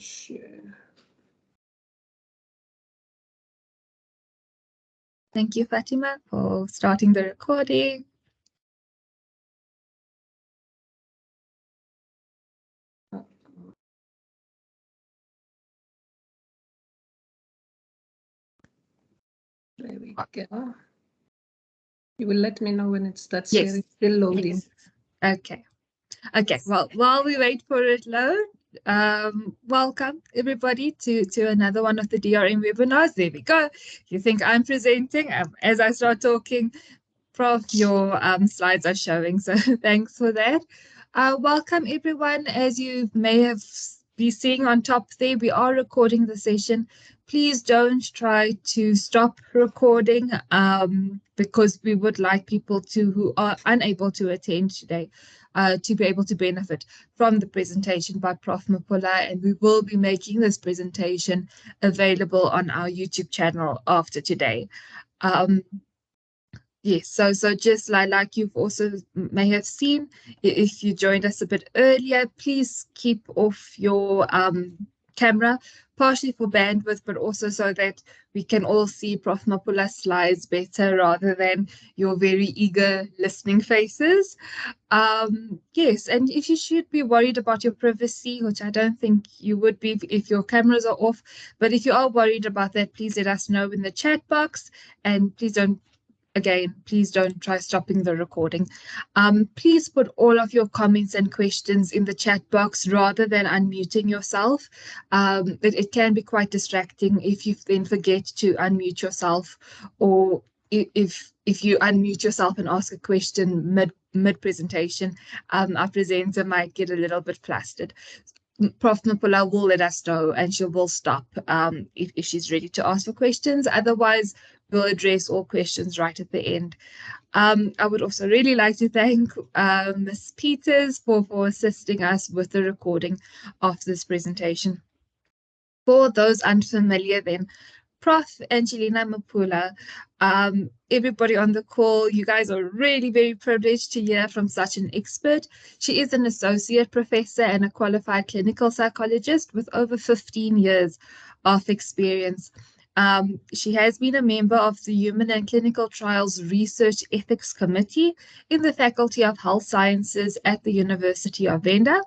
Share. Thank you, Fatima, for starting the recording. There we go. You will let me know when it starts Yes. sharing. Still loading. Yes. Okay. Okay. Well, while we wait for it load, welcome everybody to another one of the DRM webinars. There we go. You think I'm presenting? As I start talking, Prof, your slides are showing, so thanks for that. Welcome everyone. As you may have be seeing on top there, we are recording the session. Please don't try to stop recording because we would like people who are unable to attend today to be able to benefit from the presentation by Prof Maphula, and we will be making this presentation available on our YouTube channel after today. Yes, so just like you've also may have seen, if you joined us a bit earlier, please keep off your camera, partially for bandwidth, but also so that we can all see Prof Maphula's slides better rather than your very eager listening faces. Yes, and if you should be worried about your privacy, which I don't think you would be if your cameras are off, but if you are worried about that, please let us know in the chat box, and please don't try stopping the recording. Please put all of your comments and questions in the chat box rather than unmuting yourself. It can be quite distracting if you then forget to unmute yourself, or if you unmute yourself and ask a question mid presentation, our presenter might get a little bit flustered. Prof Maphula will let us know, and she will stop if she's ready to ask for questions. Otherwise, we'll address all questions right at the end. I would also really like to thank Ms. Peters for assisting us with the recording of this presentation. For those unfamiliar then, Prof Angelina Maphula, everybody on the call, you guys are really very privileged to hear from such an expert. She is an associate professor and a qualified clinical psychologist with over 15 years of experience. She has been a member of the Human and Clinical Trials Research Ethics Committee in the Faculty of Health Sciences at the University of Venda,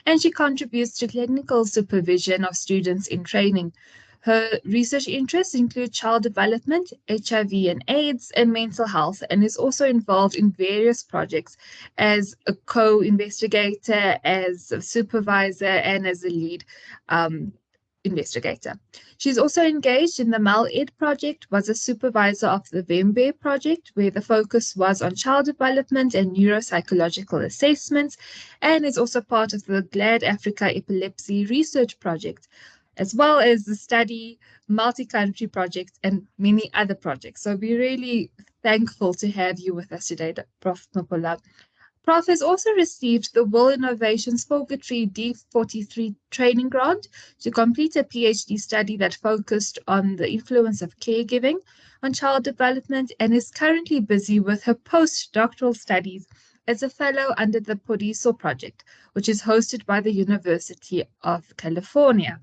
and she contributes to clinical supervision of students in training. Her research interests include child development, HIV and AIDS, and mental health, and is also involved in various projects as a co-investigator, as a supervisor, and as a lead investigator. She's also engaged in the MalEd project, was a supervisor of the VEMBE project, where the focus was on child development and neuropsychological assessments, and is also part of the GLAD Africa Epilepsy Research Project, as well as the study multi-country projects and many other projects. So we're really thankful to have you with us today, Prof Maphula. Prof has also received the World Innovations Purgatory D43 training grant to complete a PhD study that focused on the influence of caregiving on child development, and is currently busy with her postdoctoral studies as a fellow under the Podiso project, which is hosted by the University of California.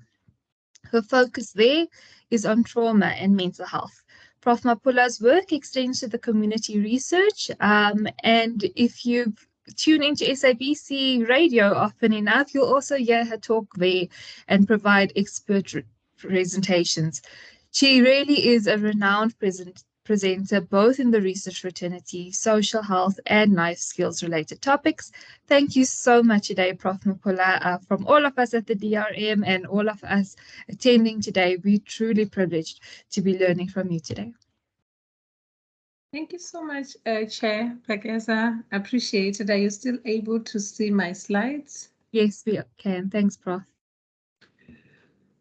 Her focus there is on trauma and mental health. Prof Maphula's work extends to the community research, and if you tune into SABC radio often enough, you'll also hear her talk there and provide expert presentations. She really is a renowned presenter, both in the research fraternity, social health, and life skills related topics. Thank you so much today, Prof Maphula. From all of us at the DRM and all of us attending today, we're truly privileged to be learning from you today. Thank you so much, Chair Pageza. Appreciate it. Are you still able to see my slides? Yes, we can. Thanks, Prof.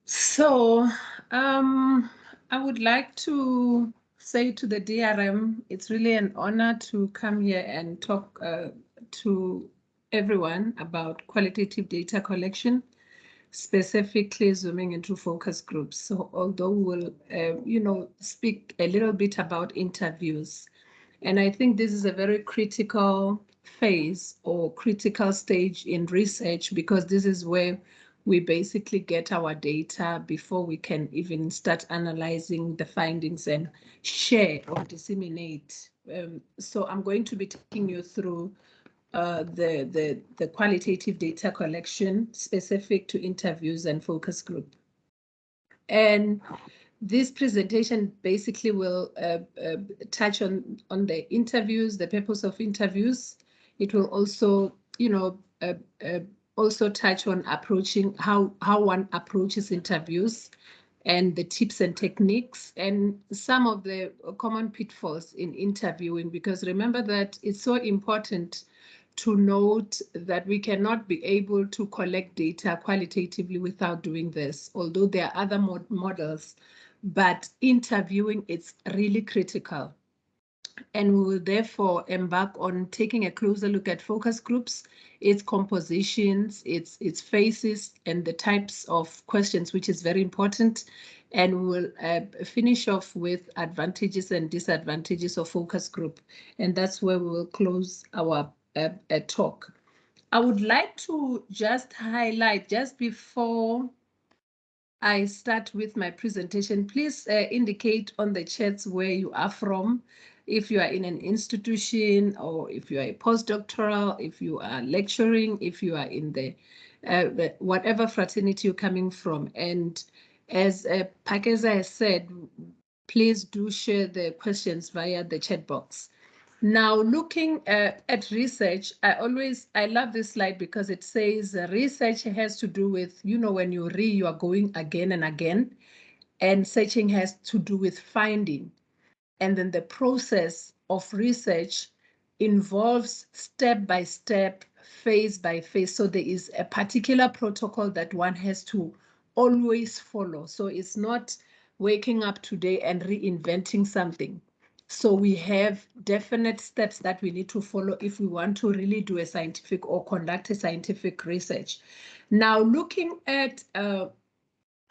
So I would like to say to the DRM, it's really an honor to come here and talk to everyone about qualitative data collection, specifically zooming into focus groups. So although we'll, speak a little bit about interviews, and I think this is a very critical phase or critical stage in research, because this is where we basically get our data before we can even start analyzing the findings and share or disseminate. So I'm going to be taking you through the qualitative data collection specific to interviews and focus group. And this presentation basically will touch on the interviews, the purpose of interviews. It will also, also touch on approaching how one approaches interviews and the tips and techniques and some of the common pitfalls in interviewing, because remember that it's so important to note that we cannot be able to collect data qualitatively without doing this, although there are other models, but interviewing is really critical. And we will therefore embark on taking a closer look at focus groups, its compositions, its phases, and the types of questions, which is very important. And we'll finish off with advantages and disadvantages of focus group. And that's where we will close our talk. I would like to just highlight, just before I start with my presentation, please indicate on the chats where you are from. If you are in an institution, or if you are a postdoctoral, if you are lecturing, if you are in the whatever fraternity you're coming from. And as Pakeza has said, please do share the questions via the chat box. Now, looking at research, I love this slide because it says research has to do with, when you read, you are going again and again, and searching has to do with finding. And then the process of research involves step by step, phase by phase. So there is a particular protocol that one has to always follow. So it's not waking up today and reinventing something. So we have definite steps that we need to follow if we want to really do a scientific or conduct a scientific research. Now, looking at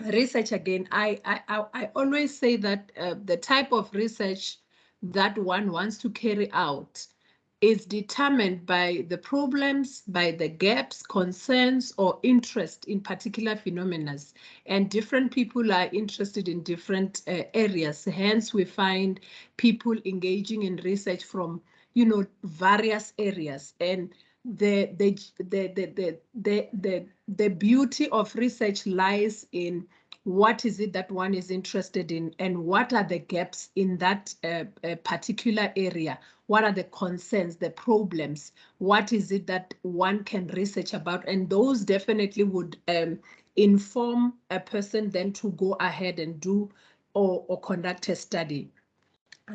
research again, I always say that the type of research that one wants to carry out is determined by the problems, by the gaps, concerns, or interest in particular phenomena. And different people are interested in different areas. Hence, we find people engaging in research from, various areas. And the beauty of research lies in what is it that one is interested in, and what are the gaps in that particular area? What are the concerns, the problems? What is it that one can research about? And those definitely would inform a person then to go ahead and do or conduct a study.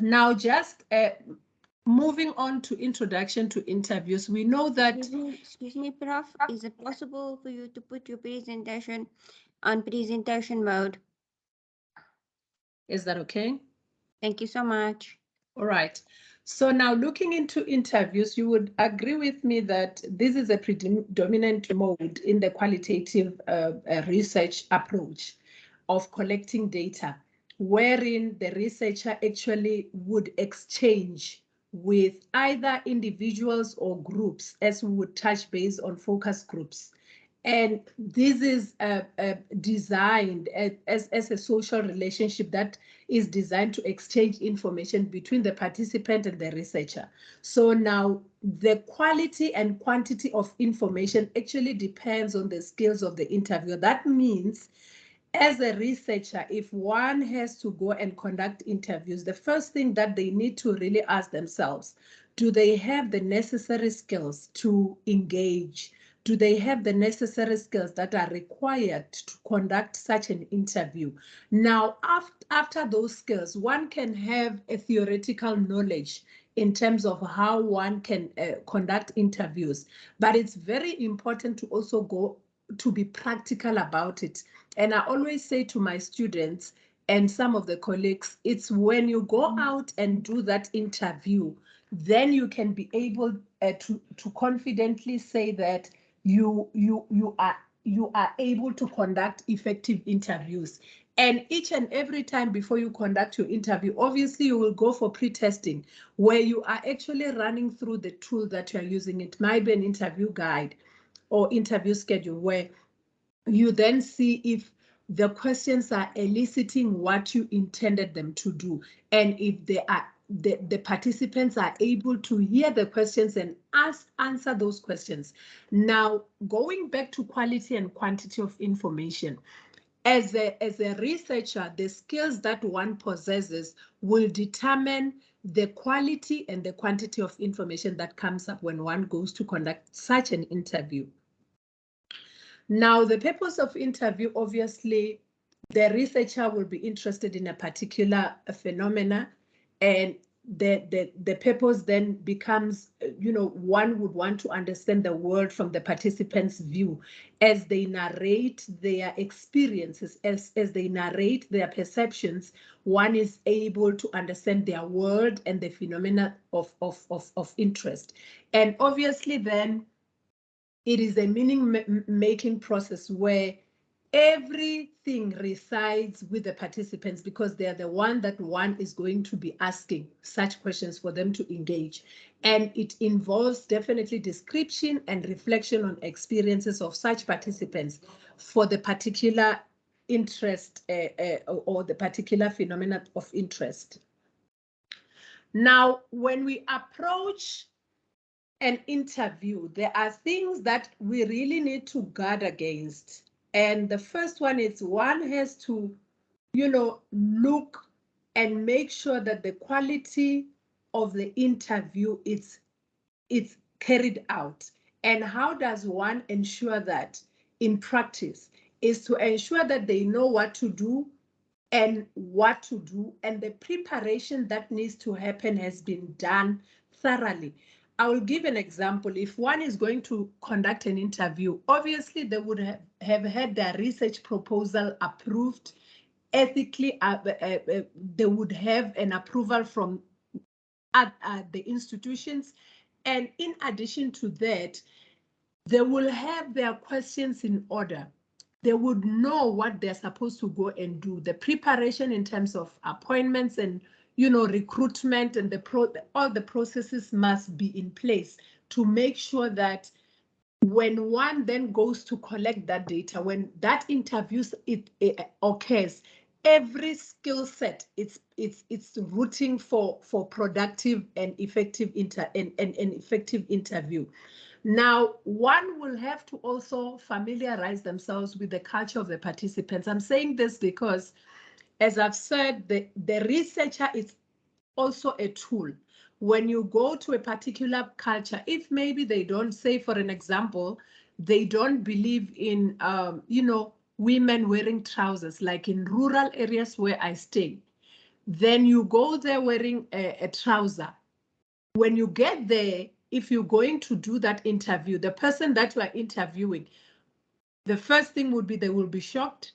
Now, just moving on to introduction to interviews, we know that... Excuse me, Prof. Is it possible for you to put your presentation on presentation mode? Is that okay? Thank you so much. All right. So now looking into interviews, you would agree with me that this is a predominant mode in the qualitative research approach of collecting data, wherein the researcher actually would exchange with either individuals or groups, as we would touch base on focus groups. And this is designed as a social relationship that is designed to exchange information between the participant and the researcher. So now the quality and quantity of information actually depends on the skills of the interviewer. That means, as a researcher, if one has to go and conduct interviews, the first thing that they need to really ask themselves, do they have the necessary skills to engage? Do they have the necessary skills that are required to conduct such an interview? Now, after those skills, one can have a theoretical knowledge in terms of how one can conduct interviews, but it's very important to also go to be practical about it. And I always say to my students and some of the colleagues, it's when you go out and do that interview, then you can be able to confidently say that you are able to conduct effective interviews. And each and every time before you conduct your interview, obviously you will go for pre-testing, where you are actually running through the tool that you are using. It might be an interview guide or interview schedule, where you then see if the questions are eliciting what you intended them to do, and if they are the participants are able to hear the questions and answer those questions. Now, going back to quality and quantity of information, as a researcher, the skills that one possesses will determine the quality and the quantity of information that comes up when one goes to conduct such an interview. Now, the purpose of interview, obviously, the researcher will be interested in a particular phenomena, and the purpose then becomes, one would want to understand the world from the participants' view as they narrate their experiences, as they narrate their perceptions. One is able to understand their world and the phenomena of interest. And obviously then, it is a meaning-making process where everything resides with the participants, because they are the one that one is going to be asking such questions for them to engage. And it involves definitely description and reflection on experiences of such participants for the particular interest or the particular phenomena of interest. Now, when we approach an interview, there are things that we really need to guard against. And the first one is one has to, look and make sure that the quality of the interview it's carried out. And how does one ensure that in practice? Is to ensure that they know what to do and what to do, and the preparation that needs to happen has been done thoroughly. I will give an example. If one is going to conduct an interview, obviously they would have had their research proposal approved ethically. They would have an approval from the institutions. And in addition to that, they will have their questions in order. They would know what they're supposed to go and do. The preparation in terms of appointments and recruitment and all the processes must be in place to make sure that when one then goes to collect that data, when that interview it occurs, every skill set it's rooting for productive and effective effective interview. Now, one will have to also familiarize themselves with the culture of the participants. I'm saying this because, as I've said, the researcher is also a tool. When you go to a particular culture, if maybe they don't, say for an example, they don't believe in, women wearing trousers, like in rural areas where I stay, then you go there wearing a trouser. When you get there, if you're going to do that interview, the person that you are interviewing, the first thing would be they will be shocked.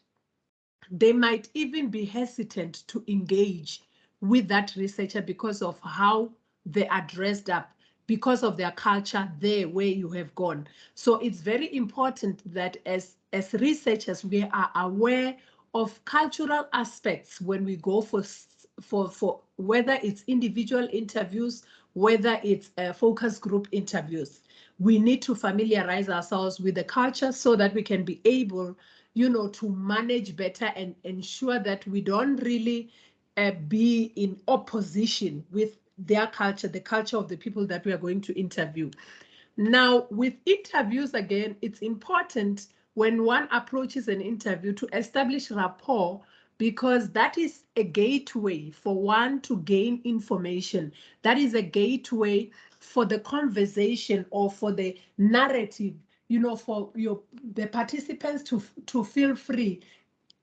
They might even be hesitant to engage with that researcher because of how they are dressed up, because of their culture there where you have gone. So it's very important that as researchers, we are aware of cultural aspects when we go for whether it's individual interviews, whether it's focus group interviews. We need to familiarize ourselves with the culture so that we can be able, to manage better and ensure that we don't really be in opposition with their culture, the culture of the people that we are going to interview. Now, with interviews, again, it's important when one approaches an interview to establish rapport, because that is a gateway for one to gain information. That is a gateway for the conversation or for the narrative, for the participants to feel free.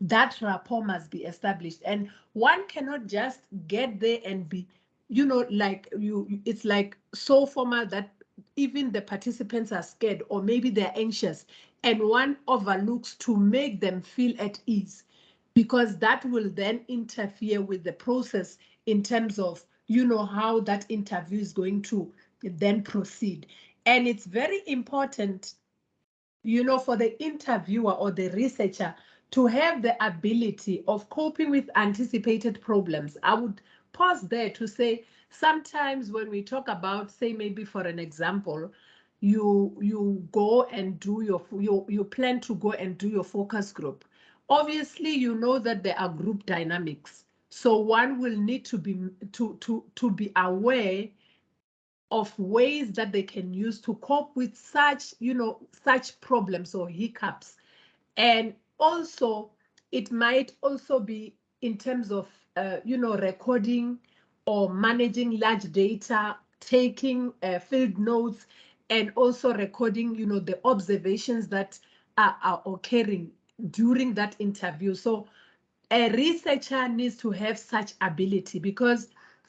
That rapport must be established, and one cannot just get there and be, it's like so formal that even the participants are scared, or maybe they're anxious, and one overlooks to make them feel at ease, because that will then interfere with the process in terms of, how that interview is going to then proceed. And it's very important, for the interviewer or the researcher to have the ability of coping with anticipated problems. I would pause there to say, sometimes when we talk about, say, maybe for an example, you go and do you plan to go and do your focus group. Obviously, you know that there are group dynamics. So one will need to be aware of ways that they can use to cope with such, such problems or hiccups. And also, it might also be in terms of, recording or managing large data, taking field notes, and also recording, the observations that are occurring during that interview. So a researcher needs to have such ability, because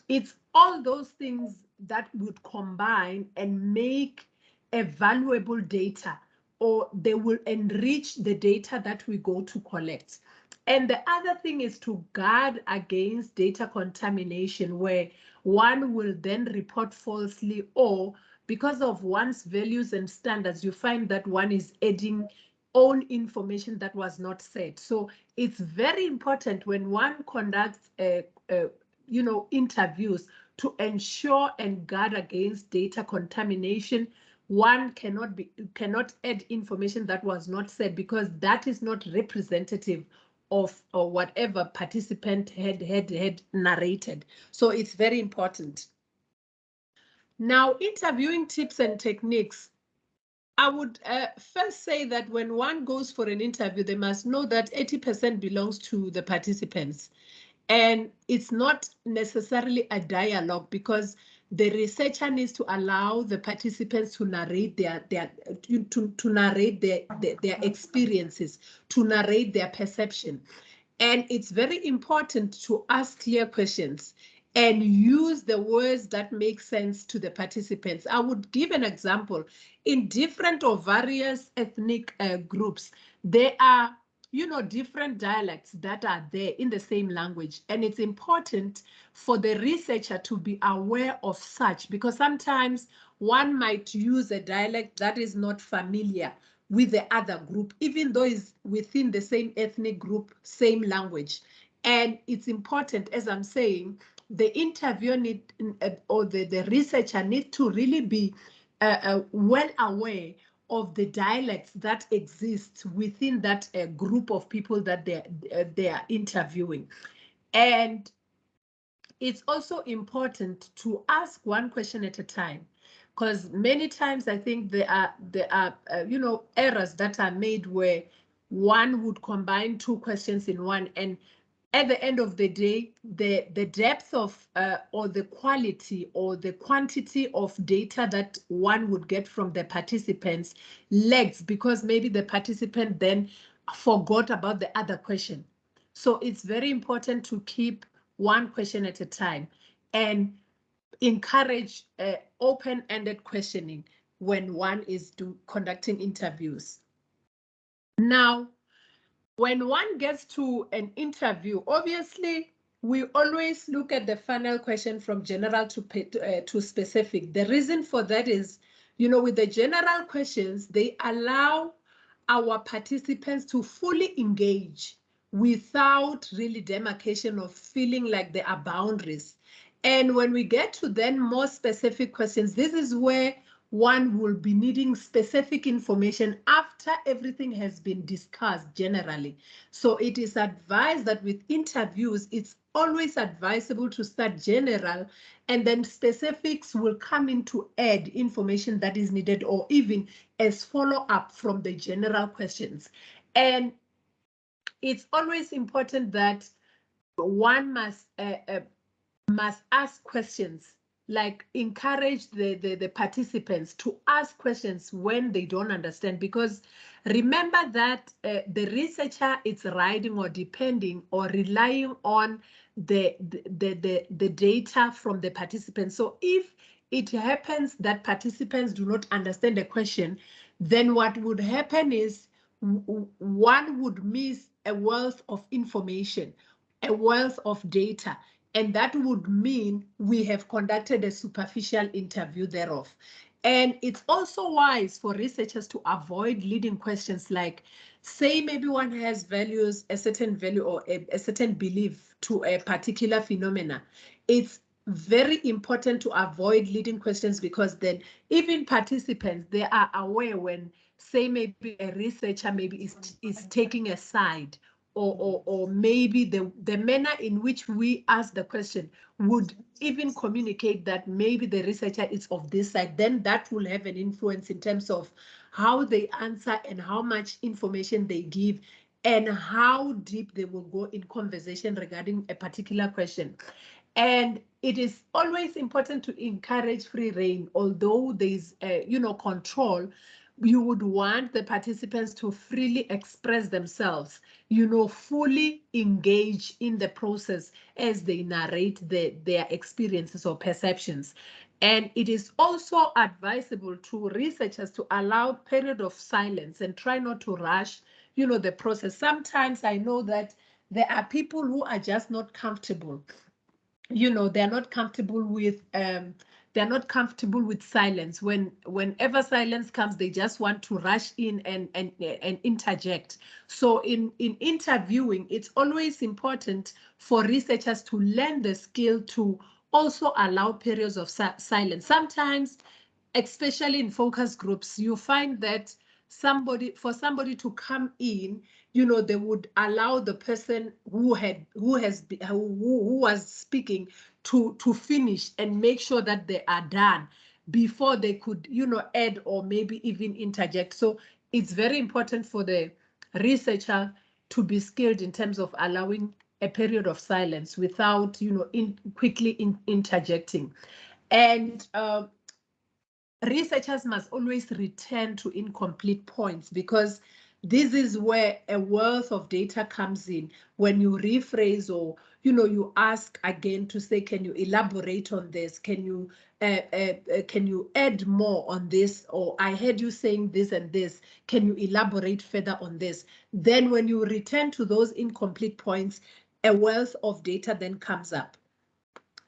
it's all those things that would combine and make a valuable data, or they will enrich the data that we go to collect. And the other thing is to guard against data contamination, where one will then report falsely, or because of one's values and standards, you find that one is adding own information that was not said. So it's very important when one conducts interviews, to ensure and guard against data contamination. One cannot add information that was not said, because that is not representative of or whatever participant had narrated. So it's very important. Now, interviewing tips and techniques. I would first say that when one goes for an interview, they must know that 80% belongs to the participants. And it's not necessarily a dialogue, because the researcher needs to allow the participants to narrate their experiences, to narrate their perception. And it's very important to ask clear questions and use the words that make sense to the participants. I would give an example. In different or various ethnic groups, there are, different dialects that are there in the same language. And it's important for the researcher to be aware of such, because sometimes one might use a dialect that is not familiar with the other group, even though it's within the same ethnic group, same language. And it's important, as I'm saying, the interviewer or the researcher needs to really be well aware of the dialects that exist within that group of people that they are interviewing. And it's also important to ask one question at a time, because many times I think there are errors that are made where one would combine two questions in one, and at the end of the day, the depth of or the quality or the quantity of data that one would get from the participants lags, because maybe the participant then forgot about the other question. So it's very important to keep one question at a time and encourage open-ended questioning when one is conducting interviews. Now, when one gets to an interview, obviously, we always look at the final question from general to specific. The reason for that is, with the general questions, they allow our participants to fully engage without really demarcation of feeling like there are boundaries. And when we get to then more specific questions, this is where one will be needing specific information after everything has been discussed generally. So it is advised that with interviews, it's always advisable to start general, and then specifics will come in to add information that is needed, or even as follow-up from the general questions. And it's always important that one must ask questions, like encourage the participants to ask questions when they don't understand, because remember that the researcher is riding or depending or relying on the data from the participants. So if it happens that participants do not understand the question, then what would happen is one would miss a wealth of information, a wealth of data. And that would mean we have conducted a superficial interview thereof. And it's also wise for researchers to avoid leading questions like, say maybe one has values, a certain value or a certain belief to a particular phenomena. It's very important to avoid leading questions, because then even participants, they are aware when, say, maybe a researcher maybe is taking a side, or maybe the manner in which we ask the question would even communicate that maybe the researcher is of this side. Then that will have an influence in terms of how they answer and how much information they give and how deep they will go in conversation regarding a particular question. And it is always important to encourage free rein, although there's, control. You would want the participants to freely express themselves, fully engage in the process as they narrate their experiences or perceptions. And it is also advisable to researchers to allow period of silence and try not to rush, the process. Sometimes I know that there are people who are just not comfortable. They're not comfortable with silence. Whenever silence comes, they just want to rush in and interject. So in interviewing, it's always important for researchers to learn the skill to also allow periods of silence. Sometimes, especially in focus groups, you find that for somebody to come in, they would allow the person who was speaking to finish and make sure that they are done before they could, add or maybe even interject. So it's very important for the researcher to be skilled in terms of allowing a period of silence without, quickly interjecting. And researchers must always return to incomplete points, because this is where a wealth of data comes in. When you rephrase, or you ask again to say, can you elaborate on this? Can you add more on this? Or I heard you saying this and this. Can you elaborate further on this? Then when you return to those incomplete points, a wealth of data then comes up.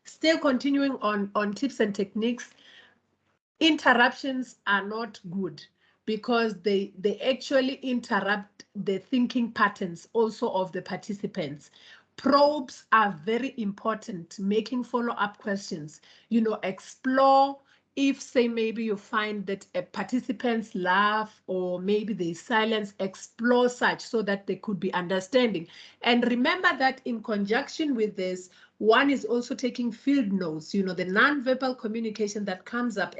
Still continuing on tips and techniques, interruptions are not good, because they actually interrupt the thinking patterns also of the participants. Probes are very important, making follow-up questions, explore. If, say, maybe you find that a participants laugh or maybe they silence, explore such so that they could be understanding. And remember that in conjunction with this, one is also taking field notes, the nonverbal communication that comes up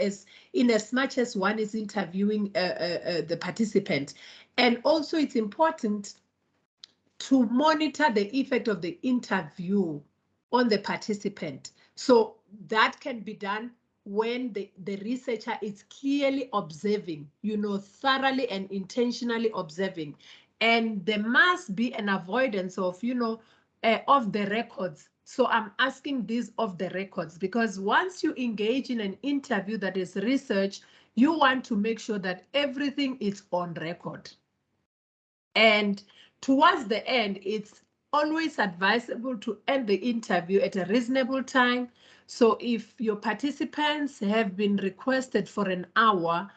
in as much as one is interviewing the participant. And also it's important to monitor the effect of the interview on the participant. So that can be done when the researcher is clearly observing, thoroughly and intentionally observing. And there must be an avoidance of, of the records. So I'm asking this of the records, because once you engage in an interview that is research, you want to make sure that everything is on record. And towards the end, it's always advisable to end the interview at a reasonable time. So if your participants have been requested for an hour,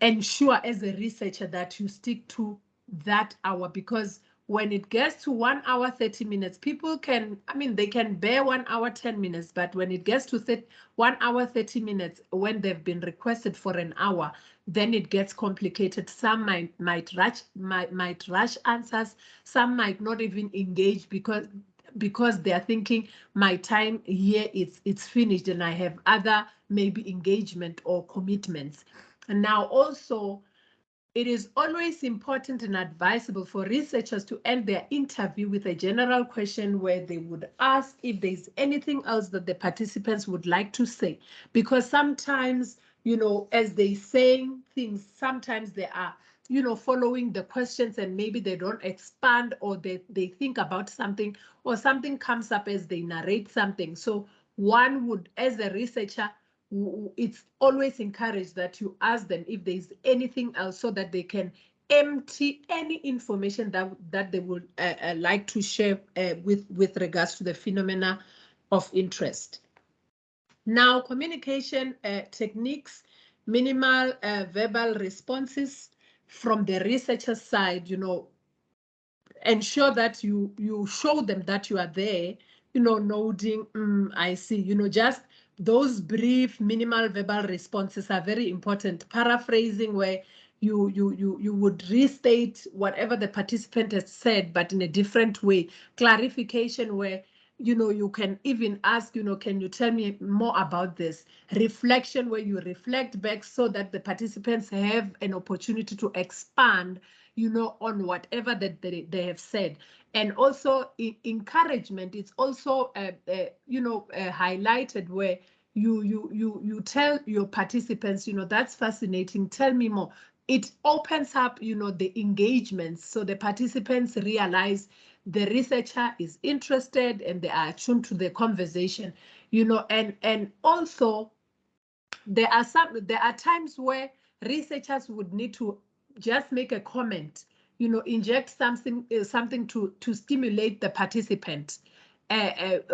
ensure as a researcher that you stick to that hour, because when it gets to 1 hour 30 minutes, people they can bear 1 hour 10 minutes, but when it gets to 1 hour 30 minutes, when they've been requested for an hour, then it gets complicated. Some might rush answers, some might not even engage because they are thinking my time here it's finished and I have other maybe engagement or commitments. And now also, it is always important and advisable for researchers to end their interview with a general question where they would ask if there's anything else that the participants would like to say. Because sometimes, as they saying things, sometimes they are, following the questions and maybe they don't expand, or they think about something, or something comes up as they narrate something. So one would, as a researcher, it's always encouraged that you ask them if there's anything else, so that they can empty any information that they would like to share with regards to the phenomena of interest. Now, communication techniques, minimal verbal responses from the researcher's side, ensure that you show them that you are there nodding, I see, just those brief minimal verbal responses are very important. Paraphrasing, where you would restate whatever the participant has said, but in a different way. Clarification, where you can even ask, can you tell me more about this? Reflection, where you reflect back so that the participants have an opportunity to expand, on whatever that they have said. And also encouragement, it's also highlighted, where you tell your participants, that's fascinating, tell me more. It opens up, the engagements, so the participants realize the researcher is interested and they are attuned to the conversation, and also there are times where researchers would need to just make a comment, inject something to stimulate the participant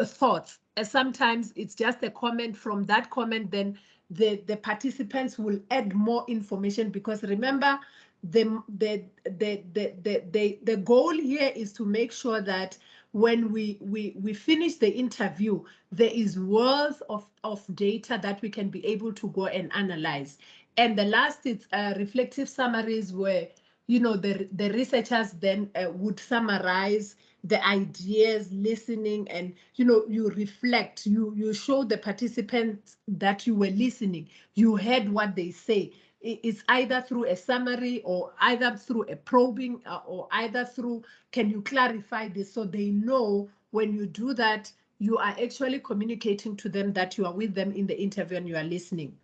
thoughts. Sometimes it's just a comment. From that comment, then the participants will add more information, because remember, the goal here is to make sure that when we finish the interview, there is worth of data that we can be able to go and analyze. And the last is reflective summaries, where the researchers then would summarize the ideas, listening, and you reflect, you show the participants that you were listening, you heard what they say. It's either through a summary, or either through a probing, or either through, can you clarify this? So they know when you do that, you are actually communicating to them that you are with them in the interview and you are listening.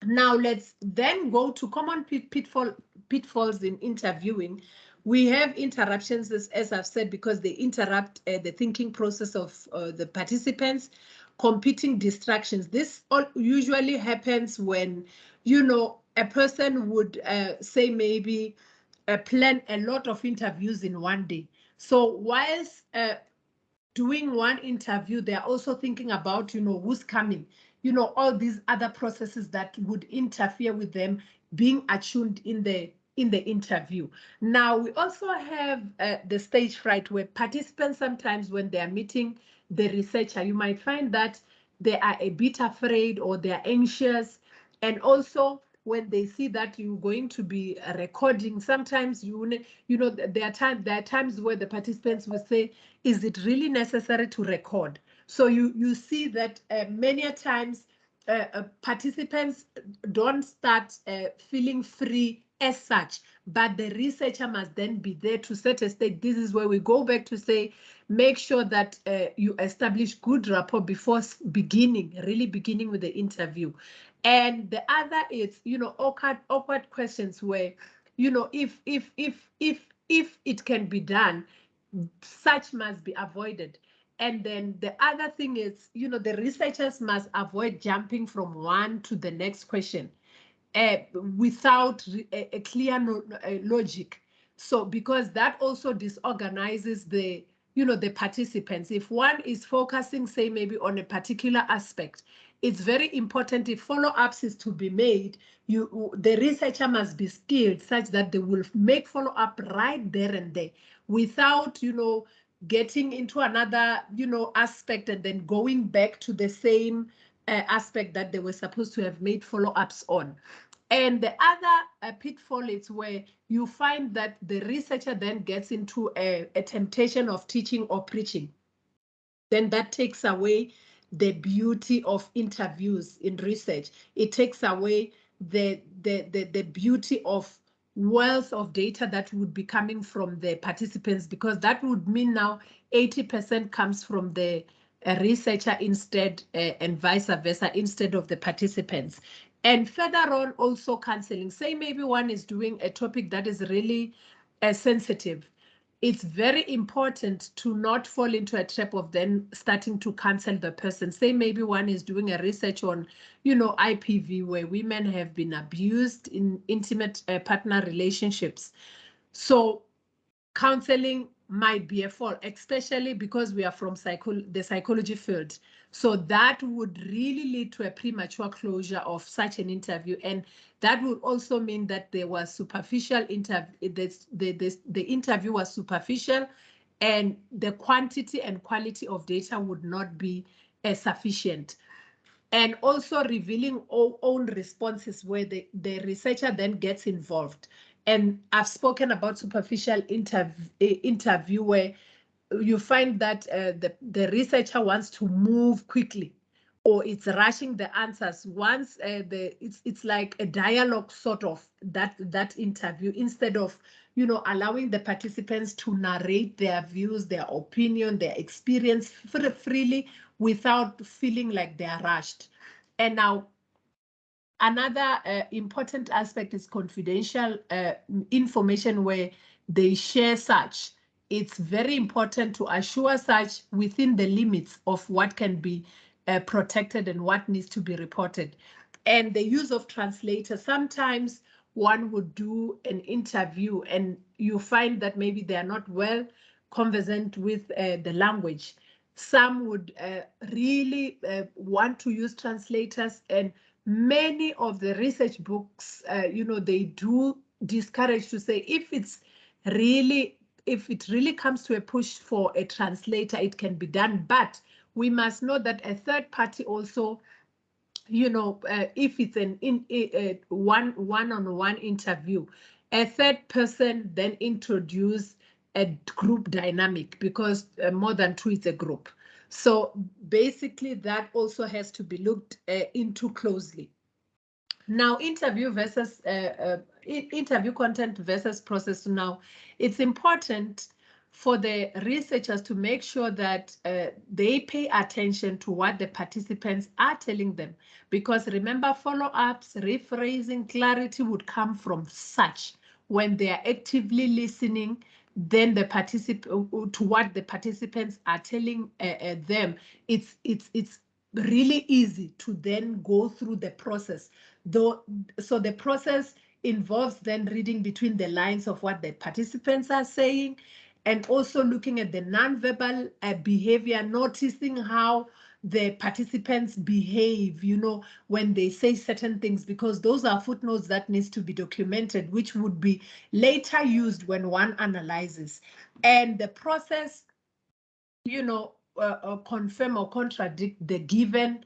Now let's then go to common pitfalls in interviewing. We have interruptions, as I've said, because they interrupt the thinking process of the participants. Competing distractions. This usually happens when, a person would say maybe plan a lot of interviews in one day. So whilst doing one interview, they're also thinking about, who's coming, all these other processes that would interfere with them being attuned in the interview. Now, we also have the stage fright, where participants sometimes, when they are meeting the researcher, you might find that they are a bit afraid or they're anxious. And also, when they see that you're going to be recording, sometimes there are times where the participants will say, is it really necessary to record? So you see that many a times participants don't start feeling free as such, but the researcher must then be there to set a stage. This is where we go back to say, make sure that you establish good rapport before really beginning with the interview. And the other is, awkward questions, where, if it can be done, such must be avoided. And then the other thing is, the researchers must avoid jumping from one to the next question without a clear logic. So, because that also disorganizes the participants. If one is focusing, say, maybe on a particular aspect, it's very important, if follow-ups is to be made, the researcher must be skilled such that they will make follow-up right there and there, without, getting into another, aspect and then going back to the same aspect that they were supposed to have made follow-ups on. And the other pitfall is where you find that the researcher then gets into a temptation of teaching or preaching. Then that takes away the beauty of interviews in research. It takes away the beauty of wealth of data that would be coming from the participants, because that would mean now 80% comes from the researcher instead, and vice versa, instead of the participants. And further on, also counseling. Say maybe one is doing a topic that is really sensitive. It's very important to not fall into a trap of then starting to cancel the person. Say maybe one is doing a research on, IPV, where women have been abused in intimate partner relationships. So counseling might be a fall, especially because we are from the psychology field. So that would really lead to a premature closure of such an interview. And that would also mean that there was superficial interview, the interview was superficial, and the quantity and quality of data would not be sufficient. And also revealing own responses where the researcher then gets involved. And I've spoken about superficial interview where you find that the researcher wants to move quickly, or it's rushing the answers. Once it's like a dialogue sort of that interview, instead of allowing the participants to narrate their views, their opinion, their experience freely without feeling like they are rushed. And now another important aspect is confidential information where they share such. It's very important to assure such within the limits of what can be protected and what needs to be reported. And the use of translators. Sometimes one would do an interview and you find that maybe they are not well conversant with the language. Some would really want to use translators, and many of the research books, they do discourage to say if it really comes to a push for a translator, it can be done. But we must know that a third party also, if it's an one-on-one interview, a third person then introduce a group dynamic, because more than two is a group. So basically that also has to be looked into closely. Now, interview content versus process. Now, it's important for the researchers to make sure that they pay attention to what the participants are telling them, because remember, follow-ups, rephrasing, clarity would come from such. When they are actively listening, then the to what the participants are telling them, it's really easy to then go through the process. So the process involves then reading between the lines of what the participants are saying, and also looking at the nonverbal behavior, noticing how the participants behave, when they say certain things, because those are footnotes that needs to be documented, which would be later used when one analyzes. And the process, confirm or contradict the given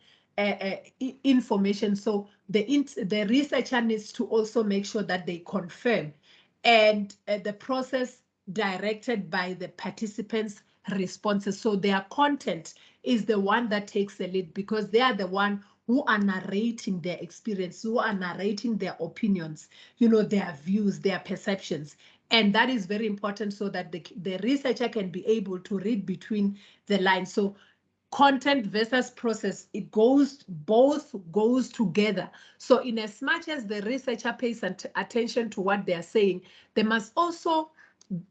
information. So the researcher needs to also make sure that they confirm, and the process directed by the participants' responses. So their content is the one that takes the lead, because they are the one who are narrating their experience, who are narrating their opinions, their views, their perceptions. And that is very important, so that the researcher can be able to read between the lines. So content versus process, both goes together. So in as much as the researcher pays attention to what they are saying, they must also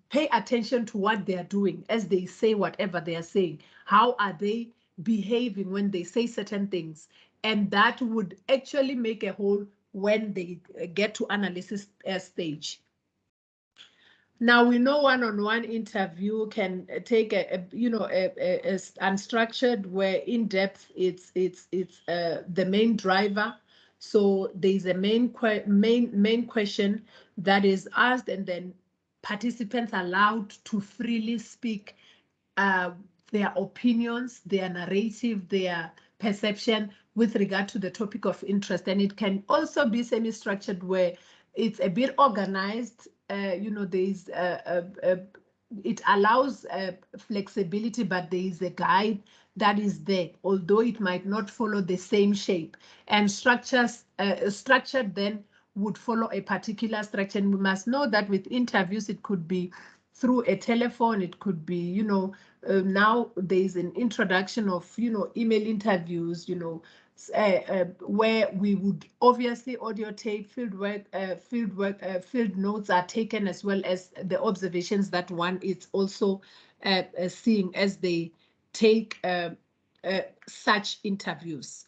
pay attention to what they are doing as they say whatever they are saying. How are they behaving when they say certain things? And that would actually make a whole when they get to analysis stage. Now we know one-on-one interview can take a unstructured, where in-depth it's the main driver. So there's a main question that is asked, and then participants allowed to freely speak their opinions, their narrative, their perception with regard to the topic of interest. And it can also be semi-structured, where it's a bit organized. There's it allows flexibility, but there is a guide that is there, although it might not follow the same shape. And structured then would follow a particular structure. And we must know that with interviews, it could be through a telephone, it could be, now there's an introduction of, email interviews, where we would obviously audio tape, field notes are taken, as well as the observations that one is also seeing as they take such interviews.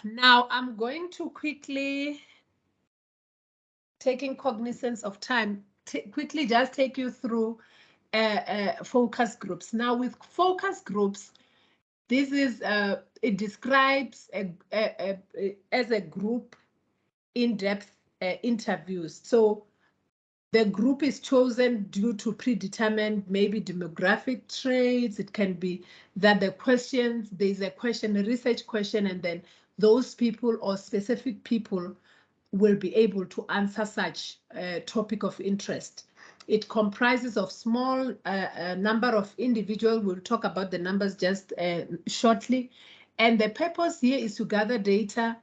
Now I'm going to quickly, taking cognizance of time, quickly just take you through focus groups. Now with focus groups, this is, it describes as a group in-depth interviews. So The group is chosen due to predetermined maybe demographic traits. It can be that there's a question, a research question, and then those people or specific people will be able to answer such a topic of interest. It comprises of small number of individuals. We'll talk about the numbers just shortly. And the purpose here is to gather data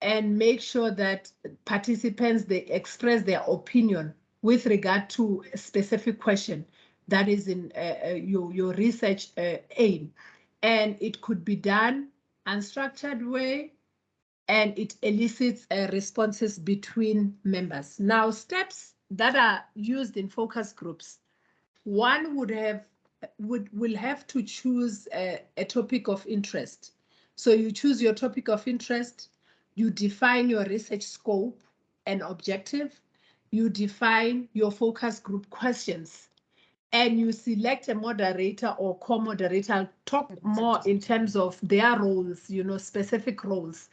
and make sure that participants, they express their opinion with regard to a specific question that is in your research aim. And it could be done unstructured way, and it elicits responses between members. Now, steps that are used in focus groups. One will have to choose a topic of interest. So you choose your topic of interest, you define your research scope and objective, you define your focus group questions, and you select a moderator or co-moderator. I'll talk more in terms of their roles, specific roles.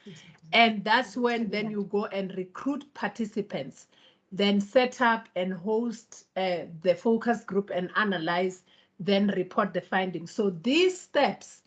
And that's when then you go and recruit participants, then set up and host the focus group and analyze, then report the findings. So these steps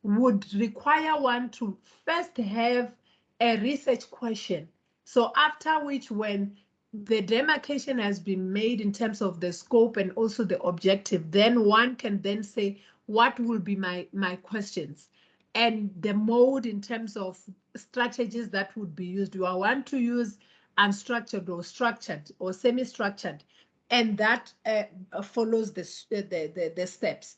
would require one to first have a research question. So after which, when the demarcation has been made in terms of the scope and also the objective, then one can then say, what will be my questions? And the mode in terms of strategies that would be used. Do I want to use unstructured or structured or semi-structured? And that follows the steps.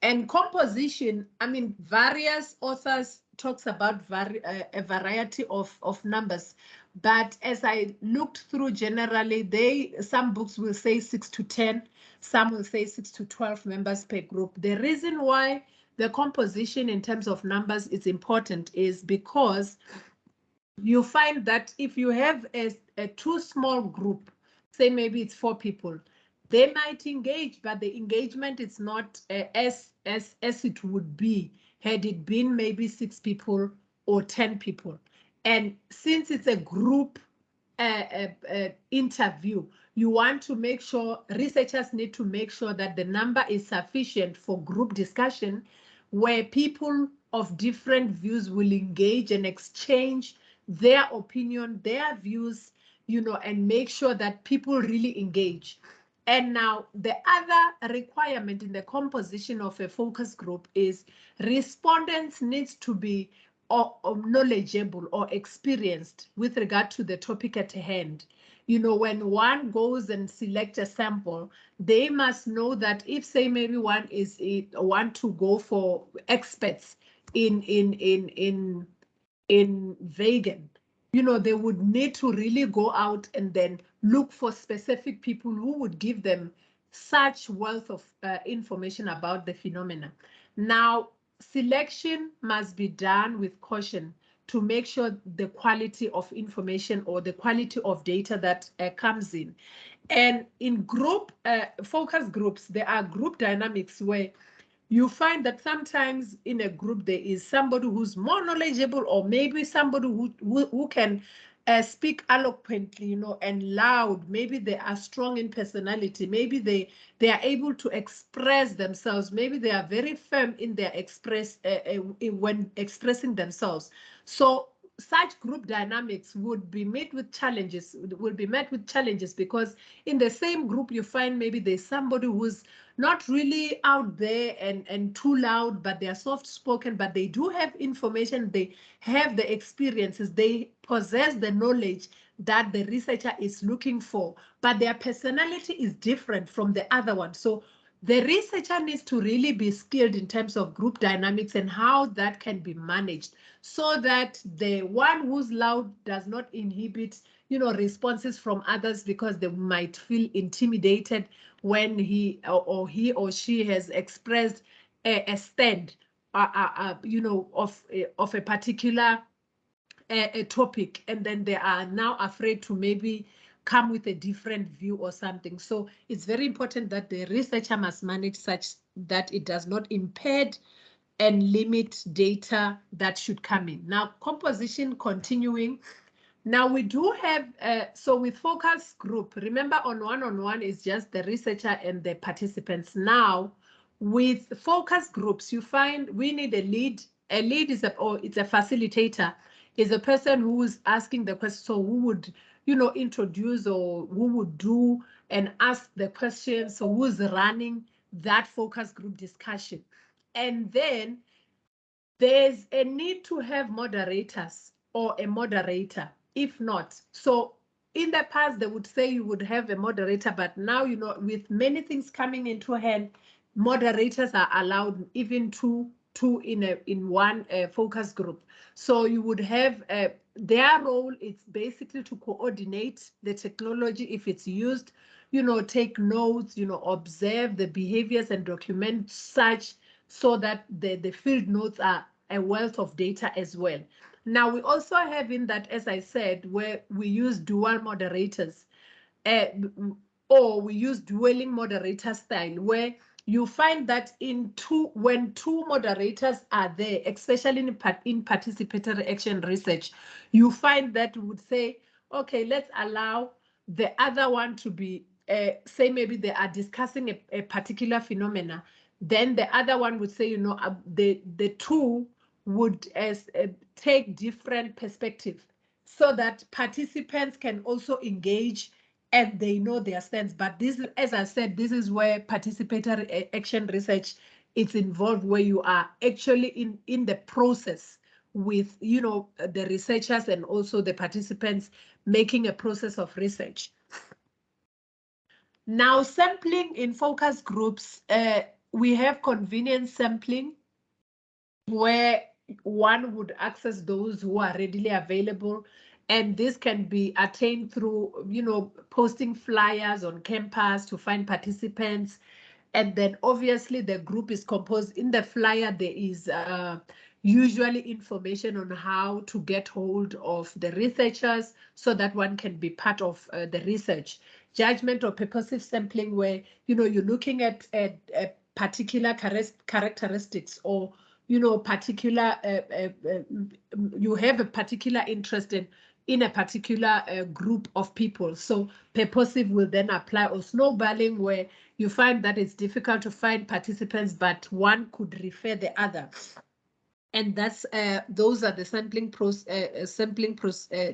And composition, I mean, various authors talks about a variety of numbers. But as I looked through generally, some books will say 6 to 10, some will say 6 to 12 members per group. The reason why the composition in terms of numbers is important is because you find that if you have a too small group, say maybe it's 4 people, they might engage, but the engagement is not as it would be had it been maybe 6 people or 10 people. And since it's a group interview, you want to make sure, researchers need to make sure that the number is sufficient for group discussion, where people of different views will engage and exchange their opinion, their views, and make sure that people really engage. And now the other requirement in the composition of a focus group is respondents needs to be knowledgeable or experienced with regard to the topic at hand. When one goes and selects a sample, they must know that if, say, maybe one want to go for experts in vegan, they would need to really go out and then look for specific people who would give them such wealth of information about the phenomena. Now, selection must be done with caution to make sure the quality of information or the quality of data that comes in. And in group focus groups, there are group dynamics where you find that sometimes in a group there is somebody who's more knowledgeable, or maybe somebody who can speak eloquently, and loud. Maybe they are strong in personality. Maybe they are able to express themselves. Maybe they are very firm in their when expressing themselves. So such group dynamics would be met with challenges. Because in the same group you find maybe there's somebody who's not really out there and too loud, but they are soft spoken, but they do have information, they have the experiences, they possess the knowledge that the researcher is looking for, but their personality is different from the other one. So the researcher needs to really be skilled in terms of group dynamics and how that can be managed, so that the one who's loud does not inhibit responses from others, because they might feel intimidated when he or she has expressed a stand of a particular a topic, and then they are now afraid to maybe come with a different view or something. So it's very important that the researcher must manage such that it does not impede and limit data that should come in. Now, composition continuing, Now we do have, so with focus group, remember on one-on-one is just the researcher and the participants. Now with focus groups, you find we need a lead. A lead is it's a facilitator, is a person who's asking the question. So who would, introduce or who would do and ask the questions. So who's running that focus group discussion. And then there's a need to have moderators or a moderator. If not, so in the past, they would say you would have a moderator, but now, with many things coming into hand, moderators are allowed, even two in one focus group. So you would have their role. It's basically to coordinate the technology if it's used, take notes, observe the behaviors and document such so that the field notes are a wealth of data as well. Now we also have in that, as I said, where we use dual moderators, or we use dwelling moderator style, where you find that when two moderators are there, especially in participatory action research, you find that would say, okay, let's allow the other one to be, say maybe they are discussing a particular phenomena, then the other one would say, the two would take different perspectives so that participants can also engage and they know their stance. But this, as I said, this is where participatory action research is involved, where you are actually in the process with, the researchers and also the participants making a process of research. Now, sampling in focus groups, we have convenience sampling, where one would access those who are readily available. And this can be attained through, posting flyers on campus to find participants. And then obviously the group is composed. In the flyer, there is usually information on how to get hold of the researchers so that one can be part of the research. Judgment or purposive sampling, where, you're looking at particular characteristics or, particular, you have a particular interest in a particular group of people. So purposive will then apply, or snowballing, where you find that it's difficult to find participants, but one could refer the other. And that's those are the sampling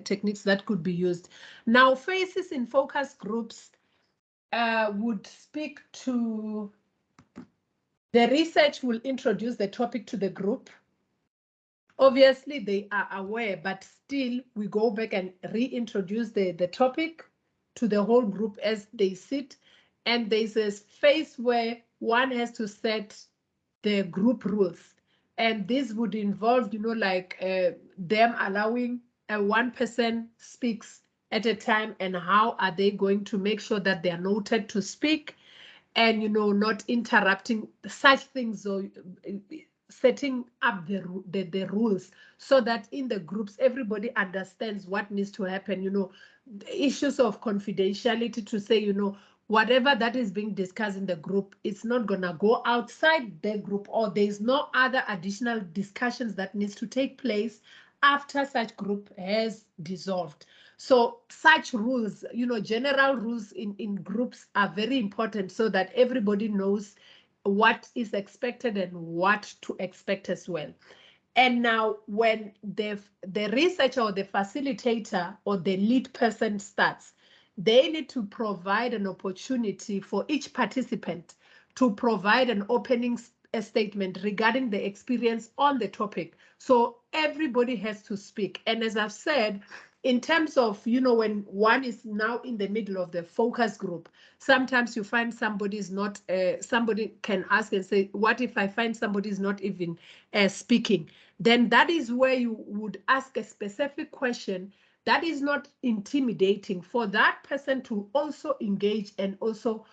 techniques that could be used. Now, phases in focus groups would speak to the research will introduce the topic to the group. Obviously, they are aware, but still we go back and reintroduce the topic to the whole group as they sit. And there's a phase where one has to set the group rules. And this would involve, them allowing one person speaks at a time, and how are they going to make sure that they are noted to speak and, not interrupting such things, or setting up the rules so that in the groups, everybody understands what needs to happen, the issues of confidentiality, to say, whatever that is being discussed in the group, it's not going to go outside the group, or there's no other additional discussions that needs to take place after such group has dissolved. So such rules, general rules in groups are very important so that everybody knows what is expected and what to expect as well. And now when the researcher or the facilitator or the lead person starts, they need to provide an opportunity for each participant to provide an opening statement regarding the experience on the topic. So everybody has to speak. And as I've said, in terms of, when one is now in the middle of the focus group, sometimes you find somebody's not, somebody can ask and say, what if I find somebody's not even speaking? Then that is where you would ask a specific question that is not intimidating, for that person to also engage and also,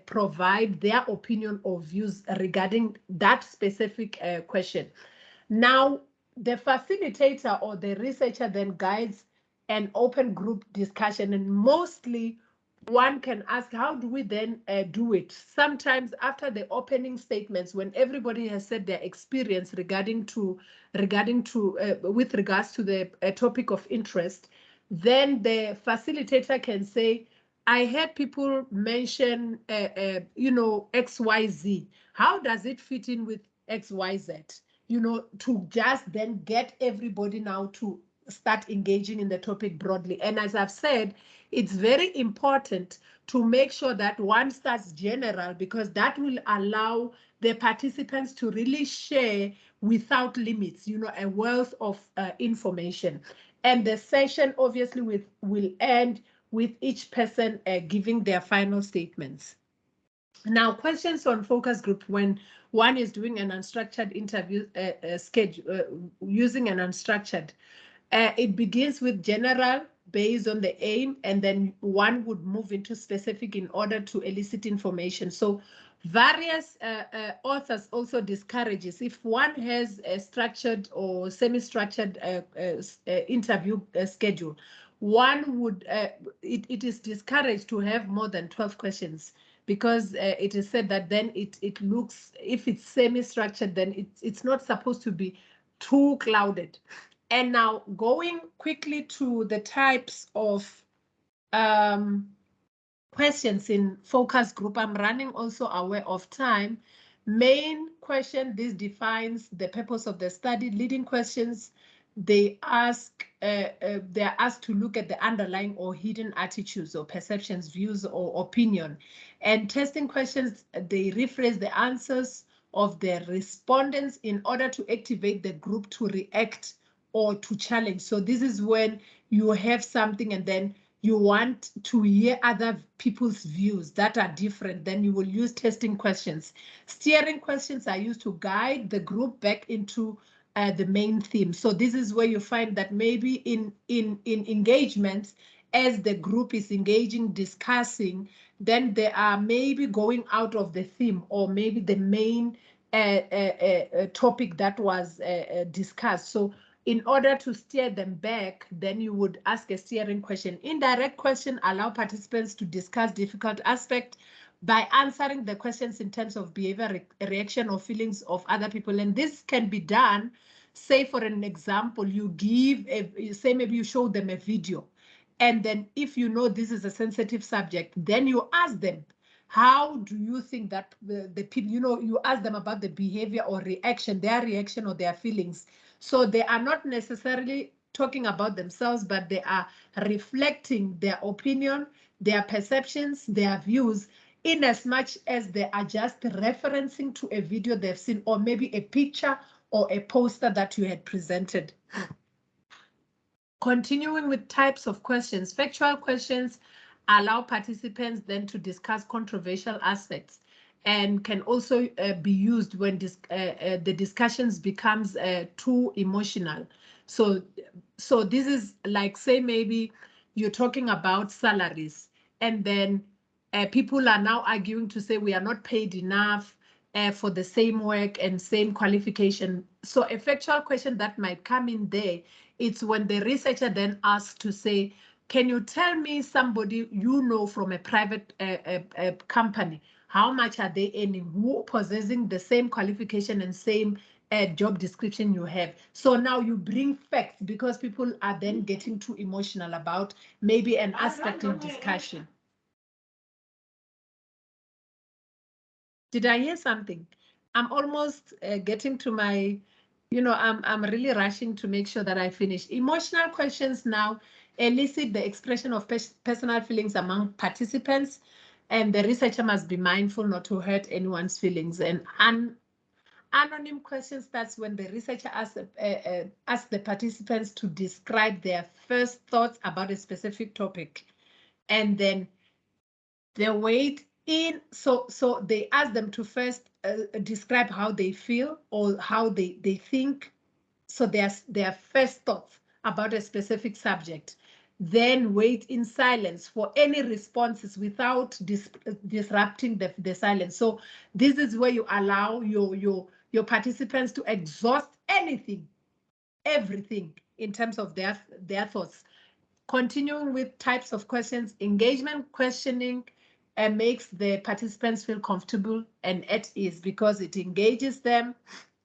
provide their opinion or views regarding that specific question. Now, the facilitator or the researcher then guides an open group discussion, and mostly one can ask, how do we then do it? Sometimes after the opening statements, when everybody has said their experience with regards to the topic of interest, then the facilitator can say, I heard people mention, XYZ. How does it fit in with XYZ? To just then get everybody now to start engaging in the topic broadly. And as I've said, it's very important to make sure that one starts general, because that will allow the participants to really share without limits, a wealth of information. And the session obviously will end with each person giving their final statements. Now, questions on focus group when one is doing an unstructured interview schedule, using an unstructured. It begins with general based on the aim, and then one would move into specific in order to elicit information. So various authors also discourages, if one has a structured or semi-structured interview schedule, one would, it is discouraged to have more than 12 questions, because it is said that then it looks, if it's semi-structured, then it's not supposed to be too clouded. And now going quickly to the types of questions in focus group, I'm running also aware of time. Main question, this defines the purpose of the study. Leading questions, they're asked to look at the underlying or hidden attitudes or perceptions, views, or opinion. And testing questions, they rephrase the answers of the respondents in order to activate the group to react or to challenge. So this is when you have something and then you want to hear other people's views that are different, then you will use testing questions. Steering questions are used to guide the group back into the main theme. So this is where you find that maybe in engagements, as the group is engaging, discussing, then they are maybe going out of the theme, or maybe the main topic that was discussed. So in order to steer them back, then you would ask a steering question. Indirect question allow participants to discuss difficult aspects by answering the questions in terms of behavior, reaction, or feelings of other people. And this can be done, say for an example, you say maybe you show them a video. And then if you know this is a sensitive subject, then you ask them, how do you think that the people, you ask them about the behavior or reaction, their reaction or their feelings. So they are not necessarily talking about themselves, but they are reflecting their opinion, their perceptions, their views, in as much as they are just referencing to a video they've seen, or maybe a picture or a poster that you had presented. Continuing with types of questions, factual questions allow participants then to discuss controversial aspects and can also be used when the discussions becomes too emotional. So this is like, say maybe you're talking about salaries, and then people are now arguing to say we are not paid enough for the same work and same qualification. So a factual question that might come in there, it's when the researcher then asks to say, can you tell me somebody you know from a private company, how much are they earning, who possessing the same qualification and same job description you have? So now you bring facts, because people are then getting too emotional about maybe an aspect of discussion. Did I hear something? I'm almost getting to my, I'm really rushing to make sure that I finish. Emotional questions now elicit the expression of personal feelings among participants, and the researcher must be mindful not to hurt anyone's feelings. And anonymous questions, that's when the researcher asks the participants to describe their first thoughts about a specific topic, and then they wait in, so they ask them to first describe how they feel or how they think, so their first thoughts about a specific subject. Then wait in silence for any responses without disrupting the silence. So this is where you allow your participants to exhaust everything in terms of their thoughts. Continuing with types of questions, engagement questioning makes the participants feel comfortable and at ease because it engages them.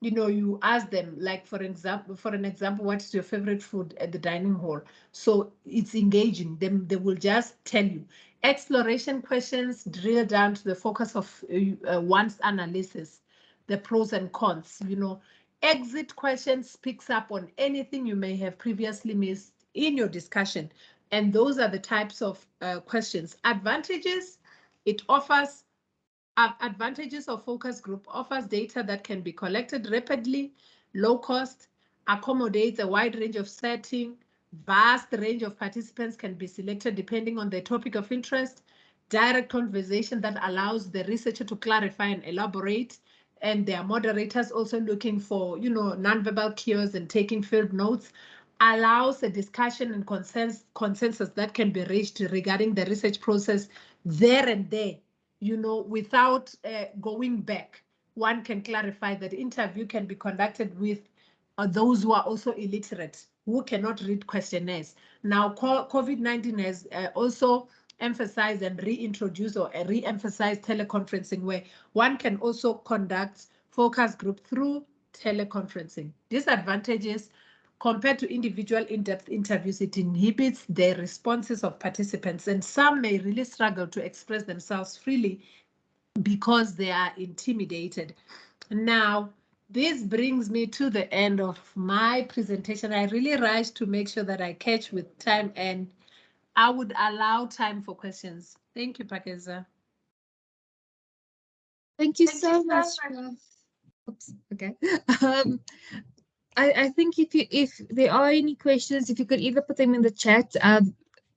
You know, you ask them, like, for an example, what is your favorite food at the dining hall? So it's engaging them. They will just tell you. Exploration questions drill down to the focus of one's analysis, the pros and cons, you know. Exit questions picks up on anything you may have previously missed in your discussion. And those are the types of questions. Advantages, it offers advantages of focus group, offers data that can be collected rapidly, low cost, accommodates a wide range of setting, vast range of participants can be selected depending on the topic of interest, direct conversation that allows the researcher to clarify and elaborate, and there are moderators also looking for, you know, nonverbal cues and taking field notes, allows a discussion and consensus that can be reached regarding the research process there and there, you know, without going back. One can clarify that interview can be conducted with those who are also illiterate, who cannot read questionnaires. Now, COVID-19 has also emphasized and reintroduced or re-emphasized teleconferencing, where one can also conduct focus group through teleconferencing. Disadvantages: compared to individual in-depth interviews, it inhibits the responses of participants, and some may really struggle to express themselves freely because they are intimidated. Now, this brings me to the end of my presentation. I really rushed to make sure that I catch with time, and I would allow time for questions. Thank you, Pakeza. Thank you so much, Prof. Oops, okay. I think if there are any questions, if you could either put them in the chat,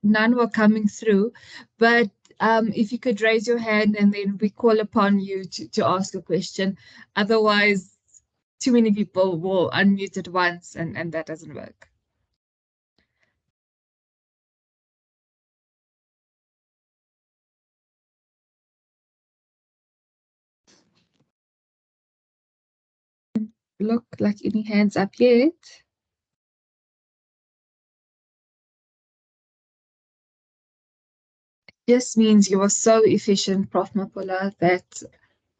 none were coming through, but if you could raise your hand and then we call upon you to ask a question. Otherwise, too many people will unmute at once and that doesn't work. Look like any hands up yet. Just means you were so efficient, Prof Maphula, that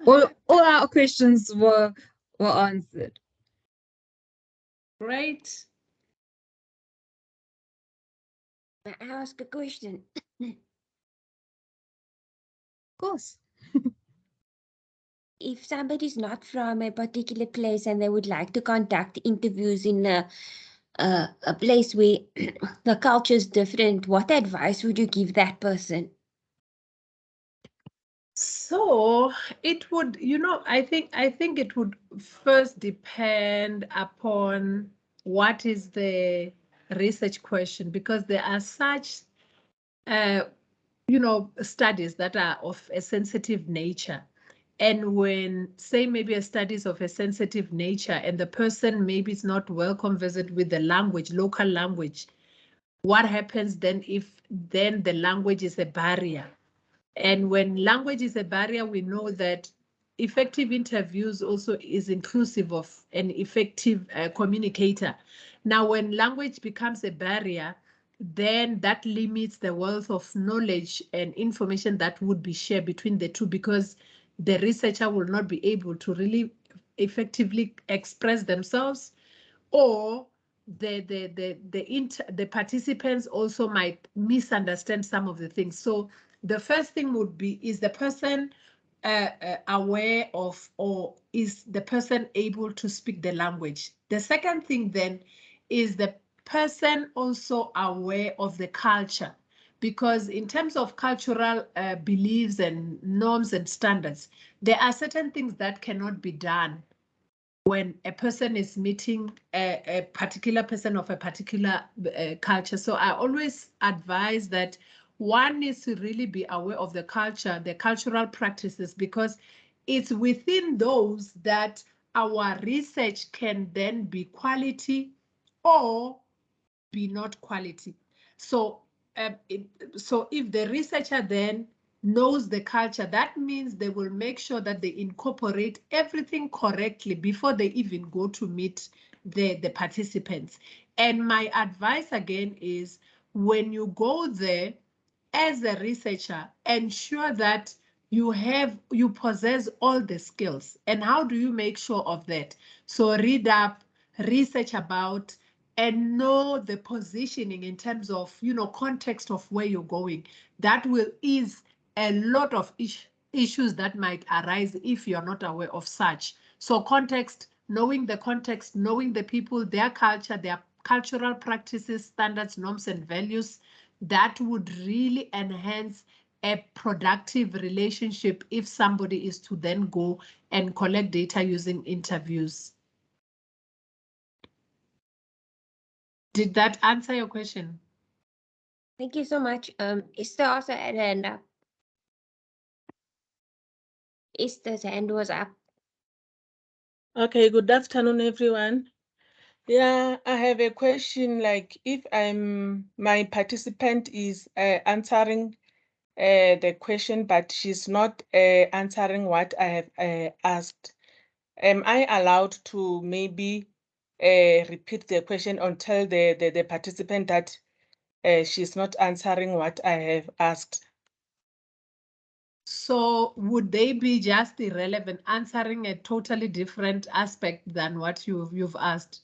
all our questions were answered. Great. May I ask a question? Of course. If somebody's not from a particular place and they would like to conduct interviews in a place where the culture is different, what advice would you give that person? So it would, you know, I think it would first depend upon what is the research question, because there are such, you know, studies that are of a sensitive nature. And when, say, maybe a study is of a sensitive nature and the person maybe is not well conversant with the language, local language, what happens then if then the language is a barrier? And when language is a barrier, we know that effective interviews also is inclusive of an effective communicator. Now, when language becomes a barrier, then that limits the wealth of knowledge and information that would be shared between the two, because the researcher will not be able to really effectively express themselves, or the participants also might misunderstand some of the things. So the first thing would be, is the person aware of, or is the person able to speak the language? The second thing then is the person also aware of the culture, because in terms of cultural beliefs and norms and standards, there are certain things that cannot be done when a person is meeting a particular person of a particular culture. So I always advise that one needs to really be aware of the culture, the cultural practices, because it's within those that our research can then be quality or be not quality. So, so if the researcher then knows the culture, that means they will make sure that they incorporate everything correctly before they even go to meet the participants. And my advice again is, when you go there as a researcher, ensure that you possess all the skills. And how do you make sure of that? So read up, research about, and know the positioning in terms of, context of where you're going. That will ease a lot of issues that might arise if you're not aware of such. So context, knowing the people, their culture, their cultural practices, standards, norms, and values, that would really enhance a productive relationship if somebody is to then go and collect data using interviews. Did that answer your question? Thank you so much. Esther also had a hand up. Esther's hand was up. Okay, good afternoon, everyone. Yeah, I have a question. Like, if my participant is answering the question, but she's not answering what I have asked, am I allowed to maybe repeat the question until the participant that she's not answering what I have asked? So would they be just irrelevant, answering a totally different aspect than what you've asked?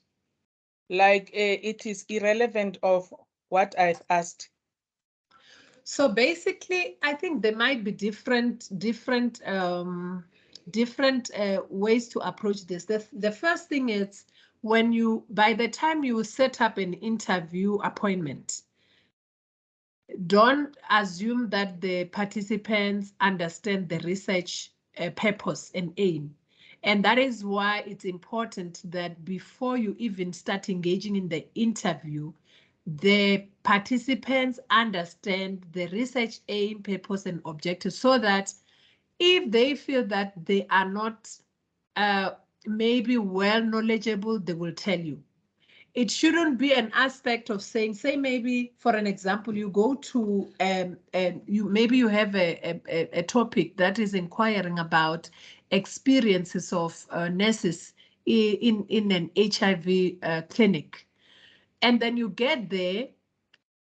Like it is irrelevant of what I've asked. So basically, I think there might be different ways to approach this. The first thing is by the time you set up an interview appointment, don't assume that the participants understand the research purpose and aim. And that is why it's important that before you even start engaging in the interview, the participants understand the research aim, purpose, and objectives, so that if they feel that they are not maybe well knowledgeable, they will tell you. It shouldn't be an aspect of saying, say maybe for an example, you go to maybe you have a topic that is inquiring about experiences of nurses in an HIV clinic, and then you get there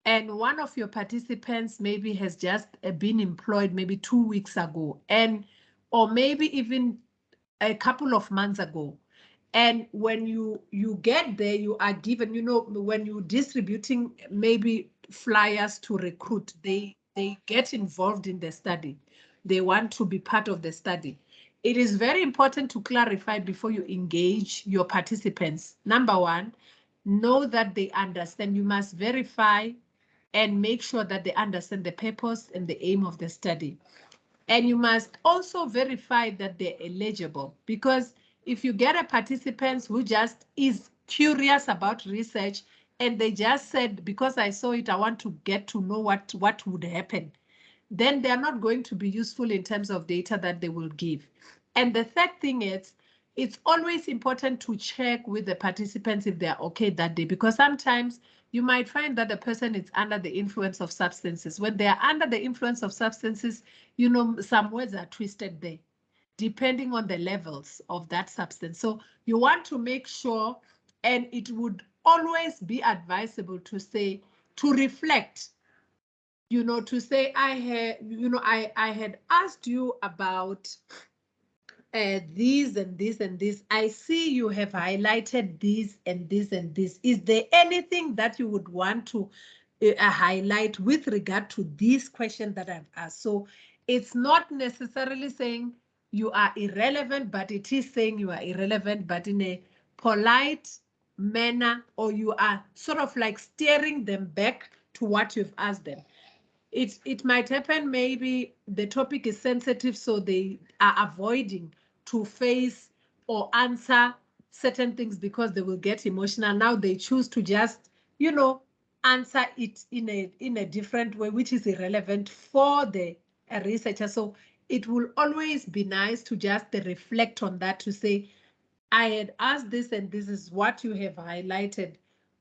and one of your participants maybe has just been employed maybe 2 weeks ago, or maybe even a couple of months ago. And when you get there, you are given, when you're distributing maybe flyers to recruit, they get involved in the study. They want to be part of the study. It is very important to clarify before you engage your participants. Number one, know that they understand. You must verify and make sure that they understand the purpose and the aim of the study. And you must also verify that they're eligible, because if you get a participant who just is curious about research and they just said, because I saw it, I want to get to know what would happen, then they're not going to be useful in terms of data that they will give. And the third thing is, it's always important to check with the participants if they're okay that day, because sometimes you might find that the person is under the influence of substances. When they are under the influence of substances, some words are twisted there, depending on the levels of that substance. So you want to make sure, and it would always be advisable to say, to reflect, to say, I had asked you about these and this and this. I see you have highlighted this and this and this. Is there anything that you would want to highlight with regard to this question that I've asked? So it's not necessarily saying you are irrelevant, but it is saying you are irrelevant, but in a polite manner, or you are sort of like steering them back to what you've asked them. It might happen, maybe the topic is sensitive, so they are avoiding to face or answer certain things because they will get emotional. Now they choose to just, answer it in a different way, which is irrelevant for the researcher. So it will always be nice to just reflect on that, to say, I had asked this and this is what you have highlighted.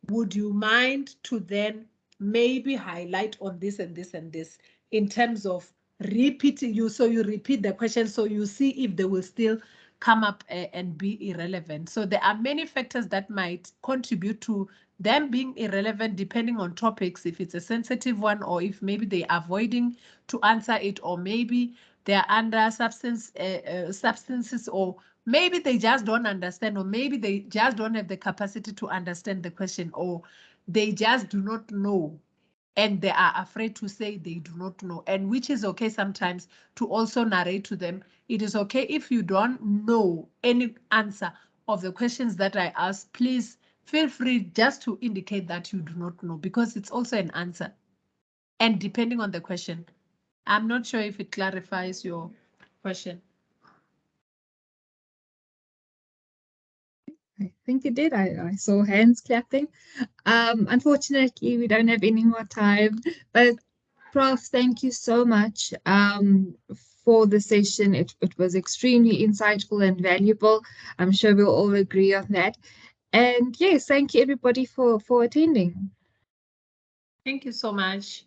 Would you mind to then maybe highlight on this and this and this, in terms of repeating you? So you repeat the question, so you see if they will still come up and be irrelevant. So there are many factors that might contribute to them being irrelevant depending on topics, if it's a sensitive one, or if maybe they're avoiding to answer it, or maybe they're under substances, or maybe they just don't understand, or maybe they just don't have the capacity to understand the question, or they just do not know and they are afraid to say they do not know, and which is okay sometimes to also narrate to them. It is okay if you don't know any answer of the questions that I asked, please feel free just to indicate that you do not know, because it's also an answer. And depending on the question, I'm not sure if it clarifies your question. I think it did. I saw hands clapping. Unfortunately, we don't have any more time, but Prof, thank you so much for the session. It was extremely insightful and valuable. I'm sure we'll all agree on that. And yes, thank you everybody for attending. Thank you so much.